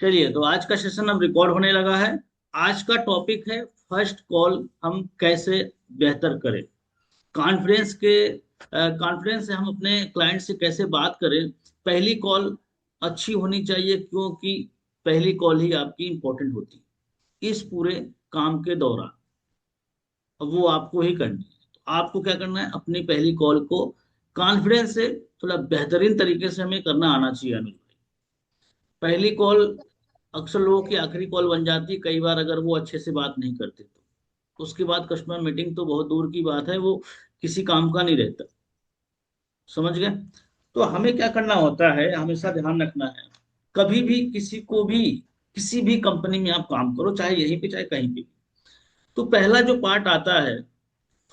चलिए, तो आज का सेशन अब रिकॉर्ड होने लगा है। आज का टॉपिक है फर्स्ट कॉल हम कैसे बेहतर करें। कॉन्फ्रेंस के कॉन्फ्रेंस से हम अपने क्लाइंट से कैसे बात करें। पहली कॉल अच्छी होनी चाहिए, क्योंकि पहली कॉल ही आपकी इंपॉर्टेंट होती है इस पूरे काम के दौरान। अब वो आपको ही करनी है, तो आपको क्या करना है, अपनी पहली कॉल को कॉन्फिडेंस से थोड़ा बेहतरीन तरीके से हमें करना आना चाहिए अनुज भाई। पहली कॉल अक्सर लोगों की आखिरी कॉल बन जाती है कई बार, अगर वो अच्छे से बात नहीं करते तो उसके बाद कस्टमर मीटिंग तो बहुत दूर की बात है, वो किसी काम का नहीं रहता। समझ गए? तो हमें क्या करना होता है, हमेशा ध्यान रखना है। कभी भी किसी को भी, किसी भी कंपनी में आप काम करो, चाहे यहीं पे चाहे कहीं पे, तो पहला जो पार्ट आता है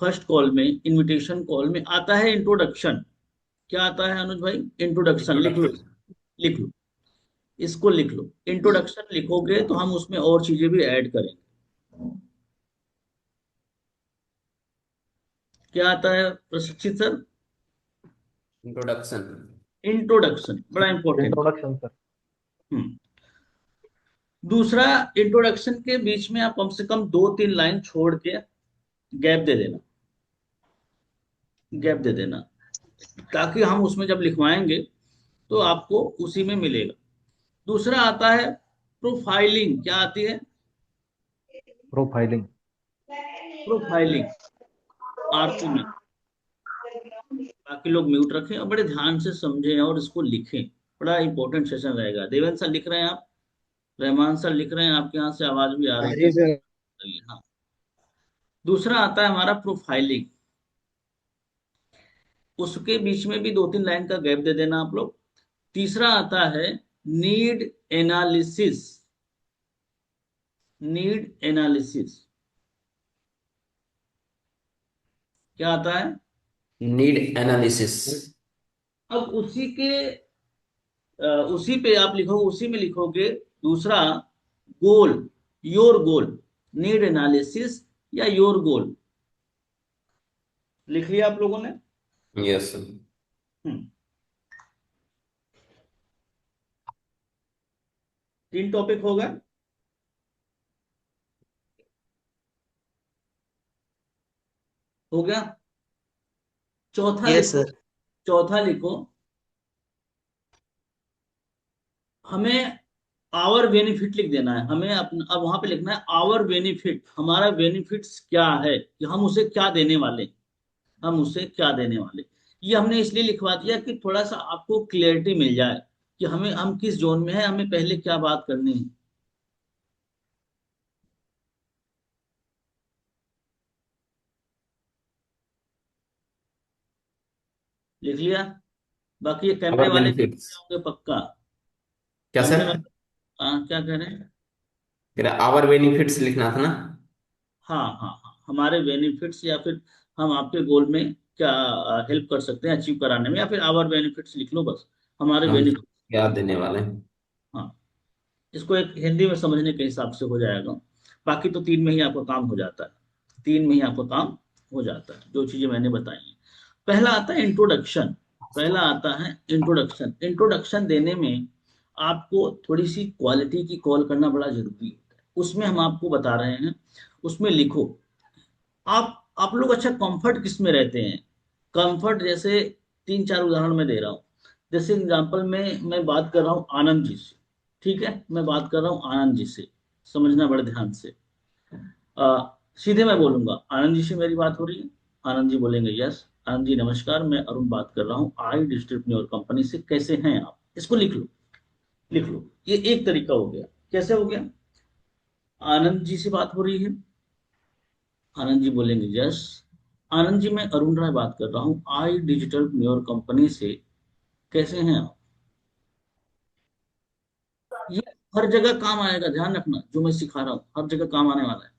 फर्स्ट कॉल में, इनविटेशन कॉल में आता है इंट्रोडक्शन। क्या आता है अनुज भाई? इंट्रोडक्शन। लिख लो, इंट्रोडक्शन। लिख लो, इसको लिख लो। इंट्रोडक्शन लिखोगे तो हम उसमें और चीजें भी ऐड करेंगे। क्या आता है प्रशिक्षित सर? इंट्रोडक्शन। इंट्रोडक्शन बड़ा इंपॉर्टेंट है। Introduction sir. हम्म। दूसरा, इंट्रोडक्शन के बीच में आप कम से कम 2-3 लाइन छोड़ के गैप दे देना। गैप दे देना, ताकि हम उसमें जब लिखवाएंगे तो आपको उसी में मिलेगा। दूसरा आता है प्रोफाइलिंग। क्या आती है? प्रोफाइलिंग। प्रोफाइलिंग, आरपी में। बाकी लोग म्यूट रखें और बड़े ध्यान से समझें और इसको लिखें। बड़ा इंपॉर्टेंट सेशन रहेगा। देवेंद्र सर लिख रहे हैं आप, रहमान सर लिख रहे हैं, आपके यहाँ से आवाज भी आ रही जी कैसे? सर। हाँ। दूसरा आता है हमारा प्रोफाइलिंग। उसके बीच में भी 2-3 लाइन का गैप दे देना आप लोग। तीसरा आता है नीड एनालिसिस। नीड एनालिसिस क्या आता है? Need analysis. अब उसी पे आप लिखो, उसी में लिखोगे दूसरा, गोल, योर गोल। नीड एनालिसिस या योर गोल। लिख लिया आप लोगों ने? यस। हम्म। 3 टॉपिक हो गए। हो गया। चौथा यस लिखो। सर। चौथा लिखो, हमें आवर बेनिफिट लिख देना है। हमें अपना अब वहां पे लिखना है आवर बेनिफिट। हमारा बेनिफिट्स क्या है, कि हम उसे क्या देने वाले, हम उसे क्या देने वाले। ये हमने इसलिए लिखवा दिया कि थोड़ा सा आपको क्लियरिटी मिल जाए कि हम किस जोन में है, हमें पहले क्या बात करनी है। लिख लिया? बाकी ये कैमरे आवर वाले देख बेनिफिट्स। रहे होंगे पक्का। क्या कैमरे सर? वाले, हाँ, क्या कह रहे हैं? आवर बेनिफिट्स लिखना था ना। हाँ हाँ हाँ, हमारे बेनिफिट्स, या फिर हम आपके गोल में क्या हेल्प कर सकते हैं अचीव कराने में, या फिर आवर बेनिफिट्स लिख लो बस। हमारे हम बेनिफिट। क्या देने वाले हैं। हाँ, इसको एक हिंदी में समझने के हिसाब से हो जाएगा। बाकी तो 3 में ही आपका काम हो जाता है। 3 में ही आपका काम हो जाता है, जो चीजें मैंने बताई हैं। पहला आता है इंट्रोडक्शन। पहला आता है इंट्रोडक्शन। इंट्रोडक्शन देने में आपको थोड़ी सी क्वालिटी की कॉल करना बड़ा जरूरी होता है। उसमें हम आपको बता रहे हैं, उसमें लिखो। आप लोग अच्छा कंफर्ट किस में रहते हैं? कंफर्ट जैसे 3-4 उदाहरण मैं दे रहा हूँ। जैसे एग्जांपल में मैं बात कर रहा हूँ आनंद जी से। ठीक है, मैं बात कर रहा हूँ आनंद जी से, समझना बड़े ध्यान से। सीधे मैं बोलूंगा, आनंद जी से मेरी बात हो रही है। आनंद जी बोलेंगे यस। आनंद जी नमस्कार, मैं अरुण बात कर रहा हूँ आई डिस्ट्रीब्यूटर कंपनी से, कैसे हैं आप? इसको लिख लो। लिख लो, ये एक तरीका हो गया। कैसे हो गया? आनंद जी से बात हो रही है, आनंद जी बोलेंगे यस। आनंद जी, मैं अरुण राय बात कर रहा हूँ आई डिजिटल प्योर कंपनी से, कैसे हैं आप? ये हर जगह काम आएगा, ध्यान रखना, जो मैं सिखा रहा हूँ हर जगह काम आने वाला है।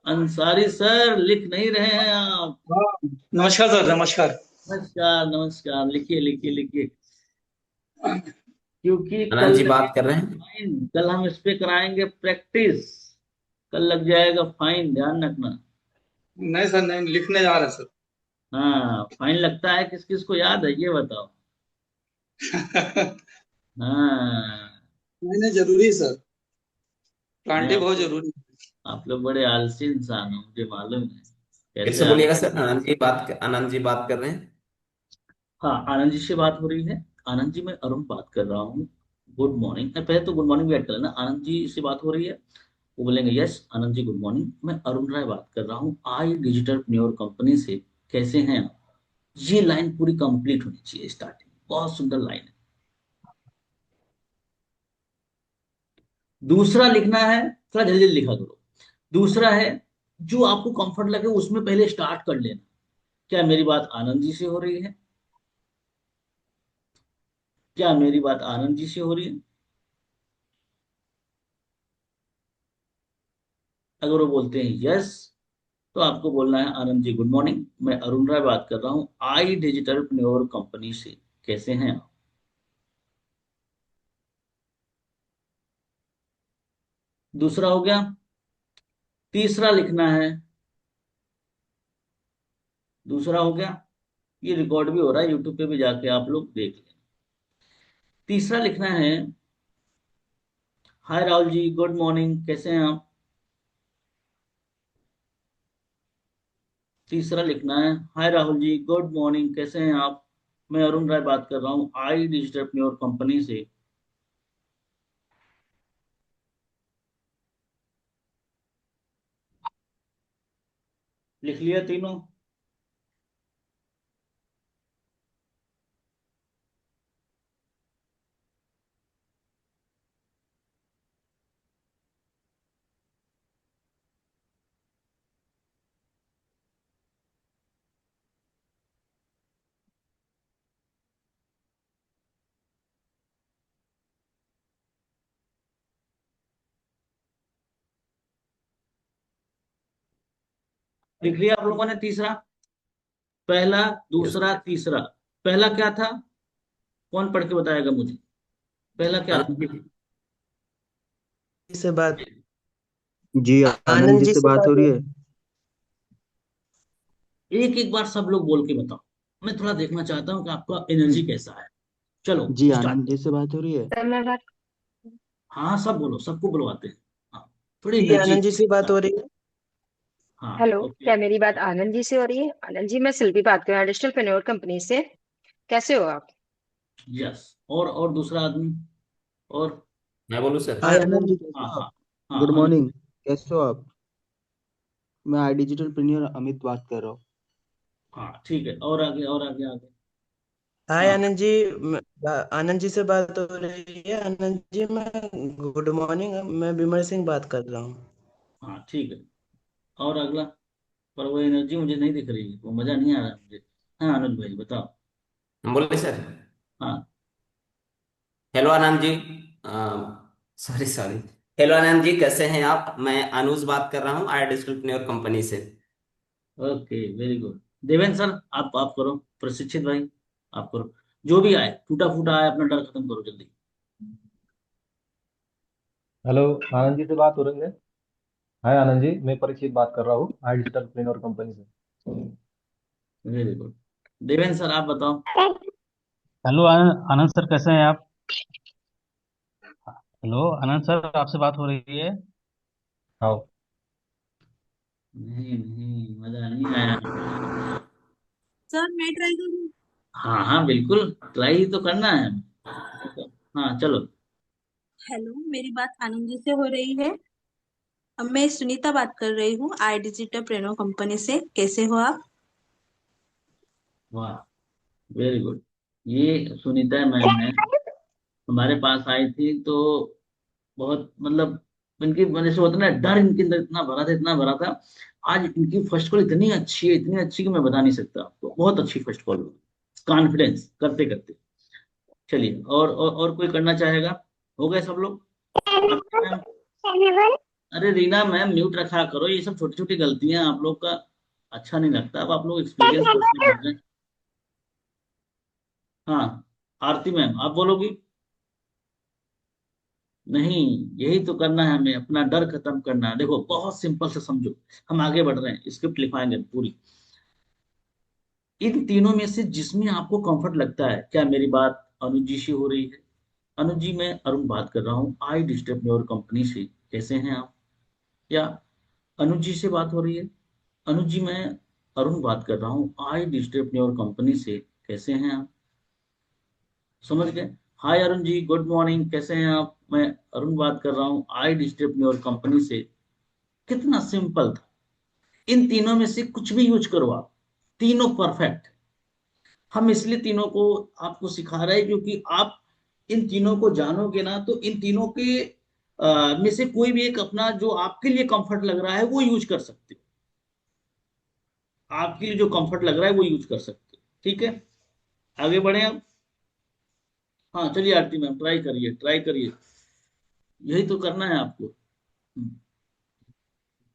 अंसारी सर लिख नहीं रहे हैं आप? हाँ, नमस्कार सर, नमस्कार। नमस्कार नमस्कार, लिखिए लिखिए लिखिए। क्योंकि आनंद कल जी बात कर लगेगा रहे हैं। फाइन, कल हम इस पे कराएंगे प्रैक्टिस। कल लग जाएगा फाइन, ध्यान रखना। नहीं सर, नहीं लिखने जा रहे सर। हाँ, फाइन लगता है, किस किस को याद है ये बताओ? हाँ। नहीं नहीं, जरूरी है सर। नहीं, प्लांटे बहुत जरूरी है। आप लोग बड़े आलसी इंसान हो, मुझे मालूम है। फिर कैसे से आप। बोलिएगा सर। आनंद जी बात कर रहे हैं। हाँ, आनंद जी से बात हो रही है। आनंद जी, मैं अरुण बात कर रहा हूँ। Good morning. पहले तो गुड मॉर्निंग भी ऐड कर लेना। आनंद जी से बात हो रही है। वो बोलेंगे yes Anand ji, good morning, मैं अरुण राय बात कर रहा हूँ आई डिजिटल प्न्योर कंपनी से। कैसे हैं आप। ये लाइन पूरी कंप्लीट होनी चाहिए स्टार्टिंग। बहुत सुंदर लाइन है। दूसरा लिखना है, थोड़ा जल्दी जल्दी लिखा करो। दूसरा है, जो आपको कंफर्ट लगे उसमें पहले स्टार्ट कर लेना। क्या मेरी बात आनंद जी से हो रही है। क्या मेरी बात आनंद जी से हो रही है। अगर वो बोलते हैं यस, तो आपको बोलना है आनंद जी गुड मॉर्निंग, मैं अरुण राय बात कर रहा हूँ आई डिजिटल प्न्योर कंपनी से। कैसे हैं आप। दूसरा हो गया। तीसरा लिखना है। दूसरा हो गया। ये रिकॉर्ड भी हो रहा है यूट्यूब पे भी, जाके आप लोग देख लें। तीसरा लिखना है, हाय राहुल जी गुड मॉर्निंग, कैसे हैं आप। तीसरा लिखना है, हाय राहुल जी गुड मॉर्निंग, कैसे हैं आप। मैं अरुण राय बात कर रहा हूँ आई डिजिटल प्न्योर कंपनी से। लिख लिया तीनों। लिख लिया आप लोगों ने तीसरा। पहला, यस। दूसरा, तीसरा। पहला क्या था। कौन पढ़ के बताएगा मुझे। पहला क्या था। आनंद जी। से बात जी, आनंद आनंद जी जी से से बात बात हो हो रही है। एक एक बार सब लोग बोल के बताओ। मैं थोड़ा देखना चाहता हूँ कि आपका एनर्जी कैसा है। चलो जी, स्टार्ट। आनंद जी से बात हो रही है। सर मैं बात हाँ, सब बोलो, सबको बुलवाते हैं। हाँ, थोड़ी जी एनर्जी। आनंद जी से बात हो रही है। हाँ, हेलो, ओके। क्या मेरी बात आनंद जी से हो रही है। आनंद जी, मैं शिल्पी बात कर रहा हूँ डिजिटल पेन्योर कंपनी से। कैसे हो आप। यस। और दूसरा आदमी। और। मैं बोलूँ सर। हाय आनंद जी, कैसे हाँ हो आप? हाँ। हाँ गुड आनंद मॉर्निंग। जी। कैसे हो आप? मैं आई डिजिटल प्रीनियर अमित बात कर रहा हूँ। हाँ ठीक है, और आगे और आगे आगे। हाय हाँ आनंद जी। आनंद जी से बात हो रही है। आनंद जी मैं गुड मॉर्निंग, मैं विमल सिंह बात कर रहा हूँ। हाँ ठीक है। और अगला। पर वो एनर्जी मुझे नहीं दिख रही है, वो मजा नहीं आ रहा मुझे। हाँ अनुज भाई बताओ। हम बोले सर। हाँ। Hello Anand ji. Sorry sorry. Hello Anand ji, कैसे हैं आप। मैं अनुज बात कर रहा हूँ आई डिजिटल प्न्योर कंपनी से। Okay, very good. Devendra sir, आप करो। प्रशिक्षित भाई, आप करो। जो भी आए, टूटा फूटा आए, अपना डर खत्म करो जल्दी। हेलो, आनंद जी से बात हो रही है। हाय आनंद जी, मैं परीक्षित बात कर रहा हूँ आई डिजिटल प्रीनियर कंपनी से। Very good. देवेंद्र सर, आप बताओ। हेलो आनंद आनंद सर, कैसे हैं आप। हेलो आनंद सर, आपसे बात हो रही है। हाँ। नहीं नहीं, मजा नहीं आया। सर मैं ट्राई करूँ। हाँ हाँ बिल्कुल, ट्राई ही तो करना है। हाँ चलो। हेलो, मेरी बात आनंद जी से हो रही है। अब मैं सुनीता बात कर रही हूँ आई डिजिटल प्रेनो कंपनी से। कैसे हो आप। वाह, वेरी गुड। ये सुनीता मैम है, हमारे पास आई थी तो बहुत मतलब, इनकी वजह से होता ना डर, इनके अंदर इतना भरा था, इतना भरा था। आज इनकी फर्स्ट कॉल इतनी अच्छी है, इतनी अच्छी कि मैं बता नहीं सकता आपको। बहुत अच्छी फर्स्ट कॉल हुई। कॉन्फिडेंस करते करते। चलिए, और कोई करना चाहेगा। हो गए सब लोग। आपके मैम। अरे रीना मैम, म्यूट रखा करो, ये सब छोटी छोटी गलतियां आप लोग का अच्छा नहीं लगता। अब आप लोग एक्सपीरियंस पर्सन हो गए। हाँ, आरती मैम आप बोलोगी। नहीं, यही तो करना है हमें, अपना डर खत्म करना है। देखो बहुत सिंपल से समझो। हम आगे बढ़ रहे हैं, स्क्रिप्ट लिखवाएंगे पूरी। इन तीनों में से जिसमें आपको कंफर्ट लगता है, क्या मेरी बात अनुज जी से हो रही है। अनुज जी, मैं अरुण बात कर रहा हूँ आई डिजिटल योर कंपनी से, कैसे हैं आप? या अनुज जी से बात हो रही है? अनुज जी, मैं अरुण बात कर रहा हूँ आई डिजिटल योर कंपनी से, कैसे हैं आप? समझ गए? हाय अरुण जी, गुड मॉर्निंग, कैसे हैं आप? मैं अरुण बात कर रहा हूँ आई डिजिटल योर कंपनी से। कितना सिंपल था। इन तीनों में से कुछ भी यूज करो आप, तीनों परफेक्ट। हम इसलिए तीनों को आपको सिखा रहे हैं क्योंकि आप इन तीनों को जानोगे ना, तो इन तीनों के में से कोई भी एक अपना जो आपके लिए कंफर्ट लग रहा है वो यूज कर सकते हो। आपके लिए जो कंफर्ट लग रहा है वो यूज कर सकते हो। ठीक है, आगे बढ़े आप। हाँ चलिए आरती मैम, ट्राई करिए, ट्राई करिए, यही तो करना है आपको।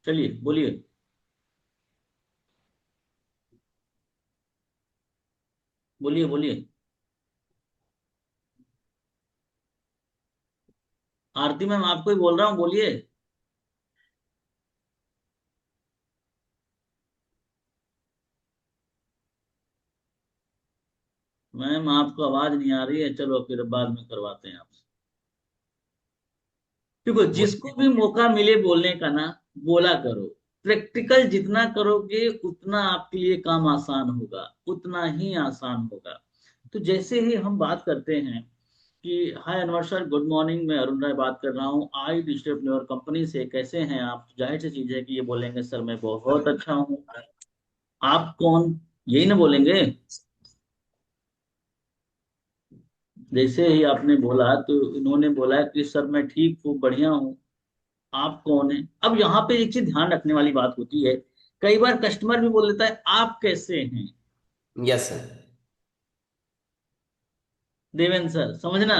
चलिए बोलिए। बोलिए बोलिए। आरती मैम, आपको ही बोल रहा हूँ, बोलिए। मैम आपको आवाज नहीं आ रही है, चलो फिर बाद में करवाते हैं आपसे। देखो, जिसको भी मौका मिले बोलने का ना, बोला करो। प्रैक्टिकल जितना करोगे उतना आपके लिए काम आसान होगा, उतना ही आसान होगा। तो जैसे ही हम बात करते हैं कि हाय अनवर सर, गुड मॉर्निंग, मैं अरुण राय बात कर रहा हूँ आई डिजिटल कंपनी से, कैसे हैं आप? जाहिर सी चीज है कि ये बोलेंगे सर मैं बहुत अच्छा हूँ। आप कौन? यही ना बोलेंगे। जैसे ही आपने बोला तो इन्होंने बोला कि सर मैं ठीक हूँ, बढ़िया हूँ। आप कौन है? अब यहाँ पे एक चीज ध्यान रखने वाली बात होती है, कई बार कस्टमर भी बोल देता है आप कैसे हैं। Yes sir. देवेंद्र सर, समझना,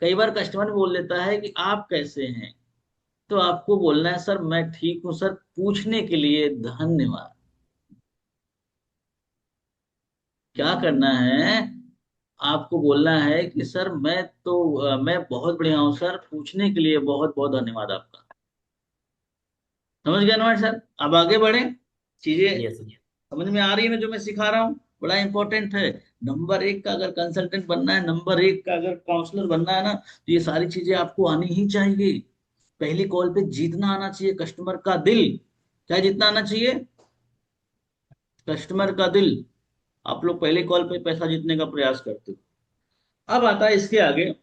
कई बार कस्टमर बोल देता है कि आप कैसे हैं, तो आपको बोलना है सर मैं ठीक हूं सर, पूछने के लिए धन्यवाद। क्या करना है? आपको बोलना है कि सर मैं बहुत बढ़िया हूं सर, पूछने के लिए बहुत बहुत धन्यवाद आपका। समझ गए ना सर? अब आगे बढ़े, चीजें यस सर। समझ में आ रही है ना जो मैं सिखा रहा हूँ? बड़ा इंपॉर्टेंट है। नंबर एक का अगर कंसल्टेंट बनना है, नंबर एक का अगर काउंसलर बनना है ना, तो ये सारी चीजें आपको आनी ही चाहिए। पहली कॉल पे जीतना आना चाहिए कस्टमर का दिल। क्या जीतना आना चाहिए? कस्टमर का दिल। आप लोग पहले कॉल पे पैसा जीतने का प्रयास करते हो। अब आता है इसके आगे।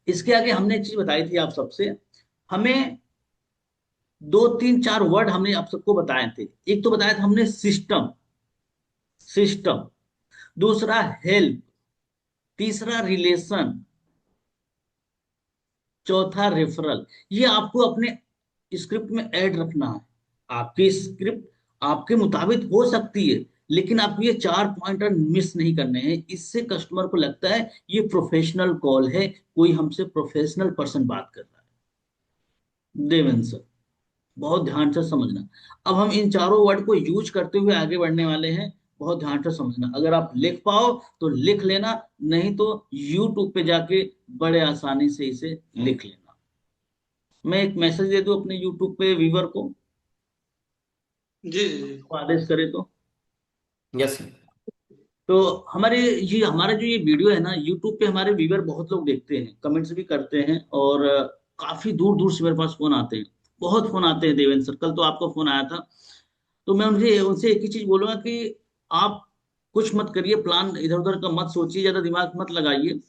इसके आगे हमने एक चीज बताई थी आप सबसे, हमें दो तीन चार वर्ड हमने आप सबको बताए थे। एक तो बताया था हमने सिस्टम, सिस्टम। दूसरा हेल्प। तीसरा रिलेशन। चौथा रेफरल। ये आपको अपने स्क्रिप्ट में ऐड रखना है। आपकी स्क्रिप्ट आपके मुताबिक हो सकती है, लेकिन आपको ये चार पॉइंटर मिस नहीं करने हैं। इससे कस्टमर को लगता है ये प्रोफेशनल कॉल है, कोई हमसे प्रोफेशनल पर्सन बात कर रहा है। देवेंद्र सर, बहुत ध्यान से समझना। अब हम इन चारों वर्ड को यूज करते हुए आगे बढ़ने वाले हैं। बहुत ध्यान से समझना, अगर आप लिख पाओ तो लिख लेना, नहीं तो यूट्यूब पे जाके बड़े आसानी से इसे लिख लेना। मैं एक मैसेज दे दूं अपने यूट्यूब पे व्यूवर को, जी जी जी। वो आदेश करे तो। Yes sir. तो हमारा जो ये वीडियो है ना, यूट्यूब पे हमारे व्यूवर बहुत लोग देखते हैं, कमेंट्स भी करते हैं, और काफी दूर दूर से मेरे पास फोन आते हैं। बहुत फोन आते हैं देवेंद्र सर, कल तो आपका फोन आया था। तो मैं उनसे उनसे एक ही चीज बोलूंगा कि आप कुछ मत करिए, प्लान इधर उधर का मत सोचिए, ज्यादा दिमाग मत लगाइए।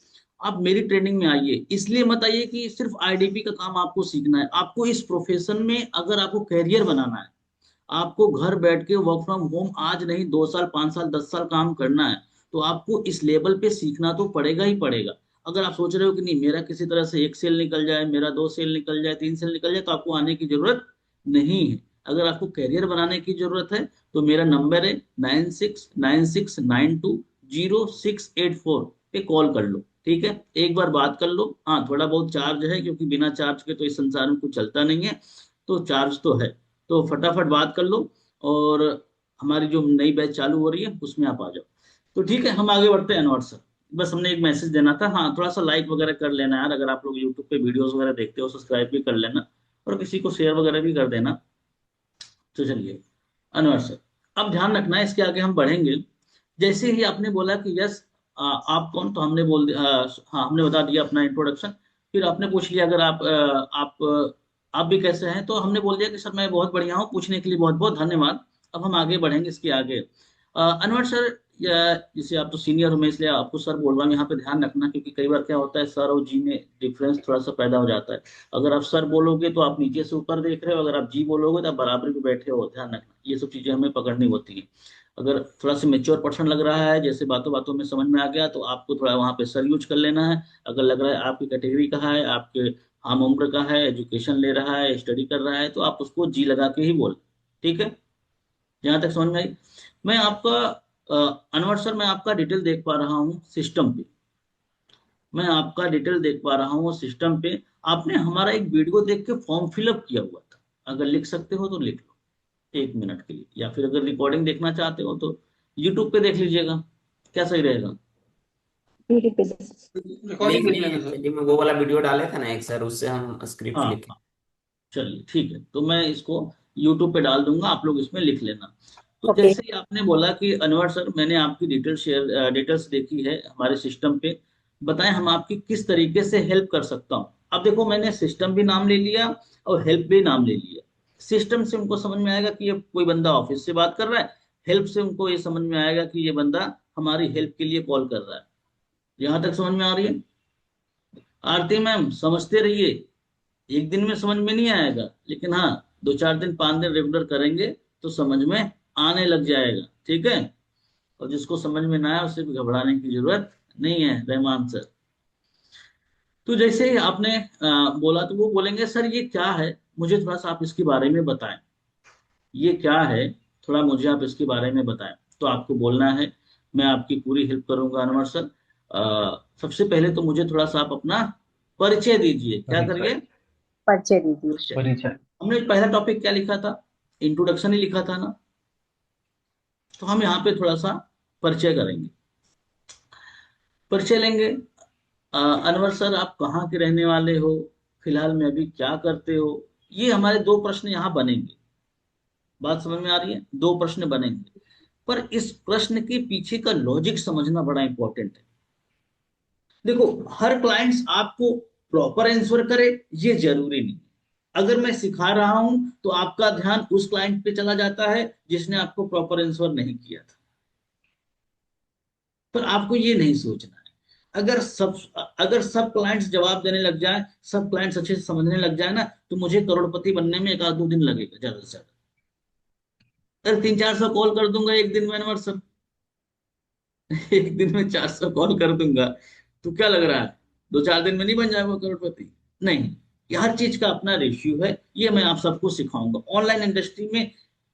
आप मेरी ट्रेनिंग में आइए। इसलिए मत आइए कि सिर्फ आईडीपी का काम आपको सीखना है। आपको इस प्रोफेशन में अगर आपको कैरियर बनाना है, आपको घर बैठ के वर्क फ्रॉम होम आज नहीं 2 साल 5 साल 10 साल काम करना है, तो आपको इस लेवल पे सीखना तो पड़ेगा ही पड़ेगा। अगर आप सोच रहे हो कि नहीं मेरा किसी तरह से एक सेल निकल जाए, मेरा 2 सेल निकल जाए, 3 सेल निकल जाए, तो आपको आने की जरूरत नहीं है। अगर आपको कैरियर बनाने की जरूरत है तो मेरा नंबर है 9696920684 पे कॉल कर लो। ठीक है, एक बार बात कर लो। हाँ, थोड़ा बहुत चार्ज है क्योंकि बिना चार्ज के तो इस संसार में कुछ चलता नहीं है, तो चार्ज तो है। तो फटाफट बात कर लो, और हमारी जो नई बैच चालू हो रही है उसमें आप आ जाओ। तो ठीक है, हम आगे बढ़ते हैं अनवर सर। बस हमने एक मैसेज देना था। हाँ, थोड़ा सा लाइक वगैरह कर लेना यार, अगर आप लोग यूट्यूब पे वीडियोस वगैरह देखते हो सब्सक्राइब भी कर लेना, और किसी को शेयर वगैरह भी कर देना। तो चलिए अनवर सर, अब ध्यान रखना है, इसके आगे हम बढ़ेंगे। जैसे ही आपने बोला कि यस आप कौन, तो हमने बोल दिया, हाँ हमने बता दिया अपना इंट्रोडक्शन। फिर आपने पूछ लिया अगर आप भी कैसे हैं, तो हमने बोल दिया कि सर मैं बहुत बढ़िया हूँ, पूछने के लिए बहुत बहुत धन्यवाद। अब हम आगे बढ़ेंगे इसके आगे। अनवर सर, जैसे आप तो सीनियर हो, मैं इसलिए आपको सर बोल रहा हूँ, यहाँ पे ध्यान रखना, क्योंकि कई बार क्या होता है सर और जी में डिफरेंस थोड़ा सा पैदा हो जाता है। अगर आप सर बोलोगे तो आप नीचे से ऊपर देख रहे हो, अगर आप जी बोलोगे तो आप बराबरी पे बैठे हो, ध्यान रखना, ये सब चीजें हमें पकड़नी होती है। अगर थोड़ा सा मेच्योर पर्सन लग रहा है, जैसे बातों बातों में समझ में आ गया, तो आपको थोड़ा वहां पे सर यूज कर लेना है। अगर लग रहा है आपकी कैटेगरी का है, आपके हम उम्र का है, एजुकेशन ले रहा है, स्टडी कर रहा है, तो आप उसको जी लगा के ही बोल। ठीक है, जहां तक समझ में आई। मैं आपका अनवर सर, मैं आपका डिटेल देख पा रहा हूँ सिस्टम पे, मैं आपका डिटेल देख पा रहा हूँ सिस्टम पे। आपने हमारा एक वीडियो देख के फॉर्म फिलअप किया हुआ था, अगर लिख सकते हो तो लिख लो 1 मिनट के लिए, या फिर अगर रिकॉर्डिंग देखना चाहते हो तो यूट्यूब पे देख लीजिएगा, क्या सही रहेगा। रिकॉर्डिंग लिख देख लिए लेंगे सर। एक्चुअली में, वो वाला वीडियो डाले थे ना एक सर, उससे हम स्क्रिप्ट हाँ लिखे। हाँ, चलिए ठीक है, तो मैं इसको यूट्यूब पे डाल दूंगा, आप लोग इसमें लिख लेना। तो जैसे ही आपने बोला कि अनवर सर मैंने आपकी डिटेल्स देखी है हमारे सिस्टम पे, बताएं हम आपकी किस तरीके से हेल्प कर सकता हूँ। अब देखो, मैंने सिस्टम भी नाम ले लिया और हेल्प भी नाम ले लिया। सिस्टम से उनको समझ में आएगा कि ये कोई बंदा ऑफिस से बात कर रहा है, हेल्प से उनको ये समझ में आएगा कि ये बंदा हमारी हेल्प के लिए कॉल कर रहा है। यहाँ तक समझ में आ रही है। आरती मैम समझते रहिए, एक दिन में समझ में नहीं आएगा, लेकिन हाँ 2 4 दिन 5 दिन रेगुलर करेंगे तो समझ में आने लग जाएगा। ठीक है, और जिसको समझ में ना आए उसे भी घबराने की जरूरत नहीं है, रहमान सर। तो जैसे ही आपने बोला, तो वो बोलेंगे सर ये क्या है, मुझे थोड़ा सा आप इसके बारे में बताएं, ये क्या है, थोड़ा मुझे आप इसके बारे में बताएं। तो आपको बोलना है मैं आपकी पूरी हेल्प करूंगा अनवर सर। सबसे पहले तो मुझे थोड़ा सा आप अपना परिचय दीजिए, क्या परिचय। करिए, परिचय दीजिए। परिचय। परिचय। हमने पहला टॉपिक क्या लिखा था, इंट्रोडक्शन ही लिखा था ना, तो हम यहाँ पे थोड़ा सा परिचय करेंगे, परिचय लेंगे। अनवर सर आप कहाँ के रहने वाले हो, फिलहाल में अभी क्या करते हो, ये हमारे 2 प्रश्न यहाँ बनेंगे। बात समझ में आ रही है, 2 प्रश्न बनेंगे, पर इस प्रश्न के पीछे का लॉजिक समझना बड़ा इंपॉर्टेंट है। देखो, हर क्लाइंट्स आपको प्रॉपर आंसर करे ये जरूरी नहीं। अगर मैं सिखा रहा हूं तो आपका ध्यान उस क्लाइंट पे चला जाता है जिसने आपको प्रॉपर आंसर नहीं किया था, पर आपको ये नहीं सोचना है। अगर सब क्लाइंट्स जवाब देने लग जाए, सब क्लाइंट्स अच्छे से समझने लग जाए ना, तो मुझे करोड़पति बनने में 1 आध 2 दिन लगेगा ज्यादा से ज्यादा। अरे 300 400 कॉल कर दूंगा एक दिन में अनवर सर, एक दिन में 400 कॉल कर दूंगा, तो क्या लग रहा है 2 4 दिन में नहीं बन जाएगा करोड़पति? नहीं, ये हर चीज का अपना रेशियो है, ये मैं आप सबको सिखाऊंगा। ऑनलाइन इंडस्ट्री में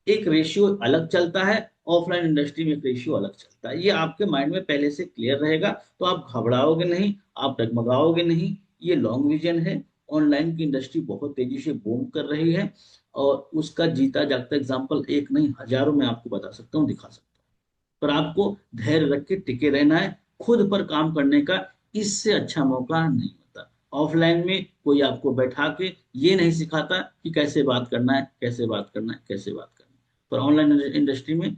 एक रेशियो अलग चलता है, ऑफलाइन इंडस्ट्री में एक रेशियो अलग चलता है, ये आपके माइंड में पहले से क्लियर रहेगा, तो आप घबराओगे नहीं, आप डगमगाओगे नहीं। ये लॉन्ग विजन है। ऑनलाइन की इंडस्ट्री बहुत तेजी से बूम कर रही है, और उसका जीता जागता एग्जाम्पल एक नहीं हजारों में आपको बता सकता हूँ, दिखा सकता हूँ। पर आपको धैर्य रख के टिके रहना है, खुद पर काम करने का इससे अच्छा मौका नहीं होता। ऑफलाइन में कोई आपको बैठा के ये नहीं सिखाता कि कैसे बात करना है, कैसे बात करना है, कैसे बात करना है। पर ऑनलाइन इंडस्ट्री में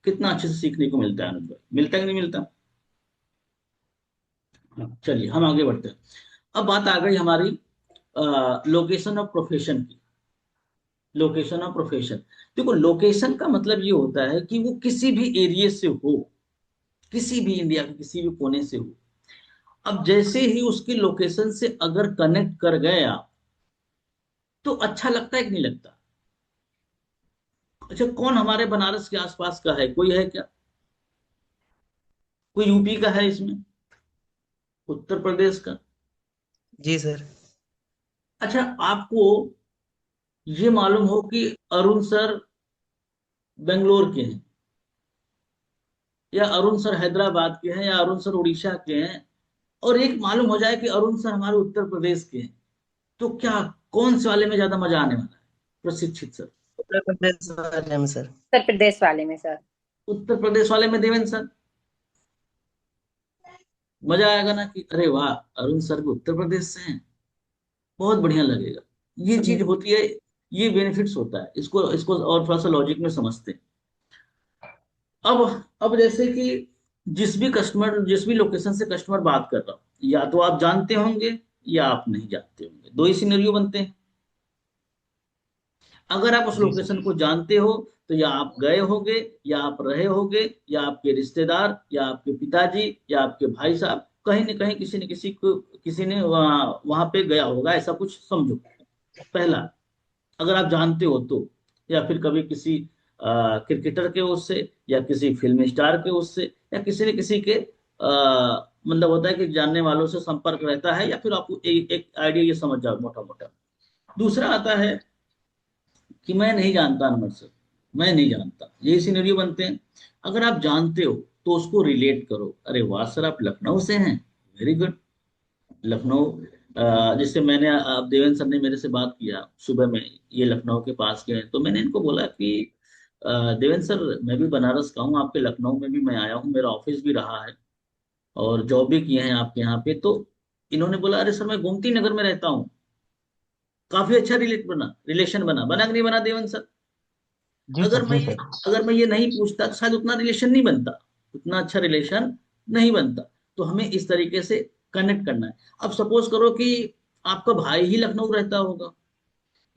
कितना अच्छे से सीखने को मिलता है अनुज भाई, मिलता है कि नहीं मिलता? हाँ, चलिए हम आगे बढ़ते हैं। अब बात आ गई हमारी लोकेशन ऑफ प्रोफेशन की। लोकेशन ऑफ प्रोफेशन, देखो लोकेशन का मतलब ये होता है कि वो किसी भी एरिया से हो, किसी भी इंडिया के किसी भी कोने से हो। अब जैसे ही उसकी लोकेशन से अगर कनेक्ट कर गए आप, तो अच्छा लगता है कि नहीं लगता? अच्छा, कौन हमारे बनारस के आसपास का है, कोई है क्या? कोई यूपी का है इसमें, उत्तर प्रदेश का? जी सर। अच्छा, आपको ये मालूम हो कि अरुण सर बेंगलोर के हैं, या अरुण सर हैदराबाद के हैं, या अरुण सर उड़ीसा के हैं, और एक मालूम हो जाए कि अरुण सर हमारे उत्तर प्रदेश के हैं, तो क्या, कौन से वाले में ज्यादा मजा आने वाला है? प्रशिक्षित सर, उत्तर प्रदेश वाले में सर। उत्तर प्रदेश वाले में सर। उत्तर प्रदेश वाले में देवेंद्र सर, मजा आएगा ना कि अरे वाह, अरुण सर भी उत्तर प्रदेश से हैं, बहुत बढ़िया लगेगा। ये चीज होती है, ये बेनिफिट्स होता है, इसको इसको और थोड़ा सा लॉजिक में समझते हैं। अब जैसे कि जिस भी लोकेशन से कस्टमर बात कर रहा हो, या तो आप जानते होंगे या आप नहीं जानते होंगे, दो ही सिनेरियो बनते हैं। अगर आप उस जी सर। लोकेशन को जानते हो तो या आप गए होगे, या आप रहे होगे, या आपके रिश्तेदार, या आपके पिताजी, या आपके भाई साहब, कहीं न कहीं किसी ने वहां पे गया होगा, ऐसा कुछ समझो। पहला, अगर आप जानते हो तो, या फिर कभी किसी क्रिकेटर के उससे, या किसी फिल्म स्टार के उससे, या किसी न किसी के मतलब होता है कि जानने वालों से संपर्क रहता है, या फिर आपको एक आइडिया ये समझ जाओ मोटा मोटा। दूसरा आता है कि मैं नहीं जानता अनवर सर, मैं नहीं जानता, ये सिनेरियो बनते हैं। अगर आप जानते हो तो उसको रिलेट करो, अरे वाह सर आप लखनऊ से हैं, वेरी गुड। लखनऊ, जिससे मैंने, अब देवेंद्र सर ने मेरे से बात किया सुबह में, ये लखनऊ के पास के हैं, तो मैंने इनको बोला कि देवेंद्र सर मैं भी बनारस का हूँ, आपके लखनऊ में भी मैं आया हूँ, मेरा ऑफिस भी रहा है और जॉब भी किए हैं आपके यहाँ पे। तो इन्होंने बोला अरे सर मैं गोमती नगर में रहता हूँ। काफी अच्छा रिलेशन बना, बना कि नहीं बना देवेंद्र सर? जी अगर सर। मैं जी ये सर। अगर मैं ये नहीं पूछता तो शायद उतना रिलेशन नहीं बनता, उतना अच्छा रिलेशन नहीं बनता। तो हमें इस तरीके से कनेक्ट करना है। अब सपोज करो कि आपका भाई ही लखनऊ रहता होगा,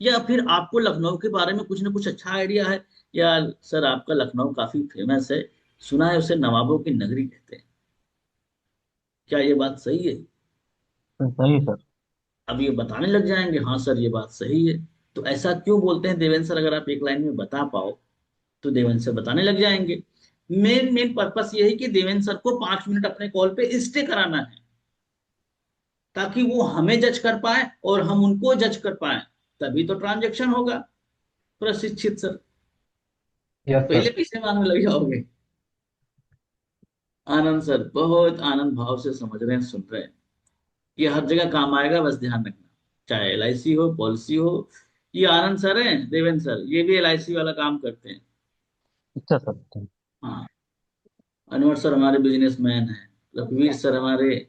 या फिर आपको लखनऊ के बारे में कुछ ना कुछ अच्छा आइडिया है, या सर आपका लखनऊ काफी फेमस है, सुना है उसे नवाबों की नगरी कहते हैं, क्या ये बात सही है? सही सर। अब ये बताने लग जाएंगे हाँ सर ये बात सही है। तो ऐसा क्यों बोलते हैं देवेंद्र सर, अगर आप एक लाइन में बता पाओ तो देवेंद्र सर बताने लग जाएंगे। मेन मेन पर्पस ये है कि देवेंद्र सर को 5 मिनट अपने कॉल पे स्टे कराना है, ताकि वो हमें जज कर पाए और हम उनको जज कर पाए, तभी तो ट्रांजेक्शन होगा। प्रशिक्षित सर, यस पहले सर। पैसे मांगने लग जाओगे। आनंद सर बहुत आनंद भाव से समझ रहे हैं, सुन रहे हैं। ये हर जगह काम आएगा, बस ध्यान रखना, चाहे एलआईसी हो, पॉलिसी हो। ये आनंद सर हैं, देवेंद्र सर, ये भी एलआईसी वाला काम करते हैं। अच्छा सर। हाँ, अनवर सर हमारे बिजनेसमैन हैं, रघुवीर सर हमारे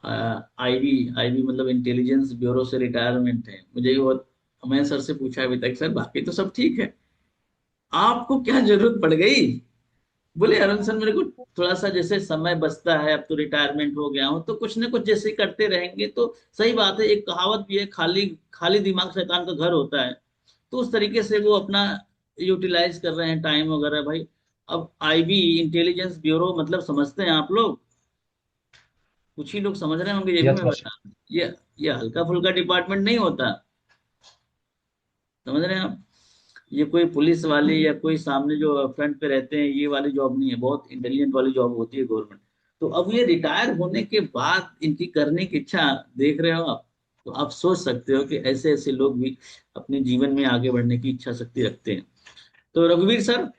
आईबी आईबी मतलब इंटेलिजेंस ब्यूरो से रिटायरमेंट है। मुझे ये बहुत, मैं सर से पूछा अभी तक सर बाकी तो सब ठीक है, आपको क्या जरूरत पड़ गई? बोले अरुण सर मेरे को थोड़ा सा जैसे समय बचता है, अब तो रिटायरमेंट हो गया हूँ, तो कुछ ना कुछ जैसे करते रहेंगे तो सही बात है। एक कहावत भी है, खाली खाली दिमाग शैतान का घर होता है। तो उस तरीके से वो अपना यूटिलाइज कर रहे हैं टाइम वगैरह भाई। अब आईबी इंटेलिजेंस ब्यूरो मतलब समझते हैं आप लोग, कुछ ही लोग समझ रहे होंगे, ये भी यस मैं सर। बता दूं। ये हल्का फुल्का डिपार्टमेंट नहीं होता, समझ रहे हैं आप? ये कोई पुलिस वाली या कोई सामने जो फ्रंट पे रहते हैं ये वाली जॉब नहीं है, बहुत इंटेलिजेंट वाली जॉब होती है गवर्नमेंट। तो अब ये रिटायर होने के बाद इनकी करने की इच्छा देख रहे हो आप, तो आप सोच सकते हो कि ऐसे ऐसे लोग भी अपने जीवन में आगे बढ़ने की इच्छा शक्ति रखते हैं। तो रघुवीर सर,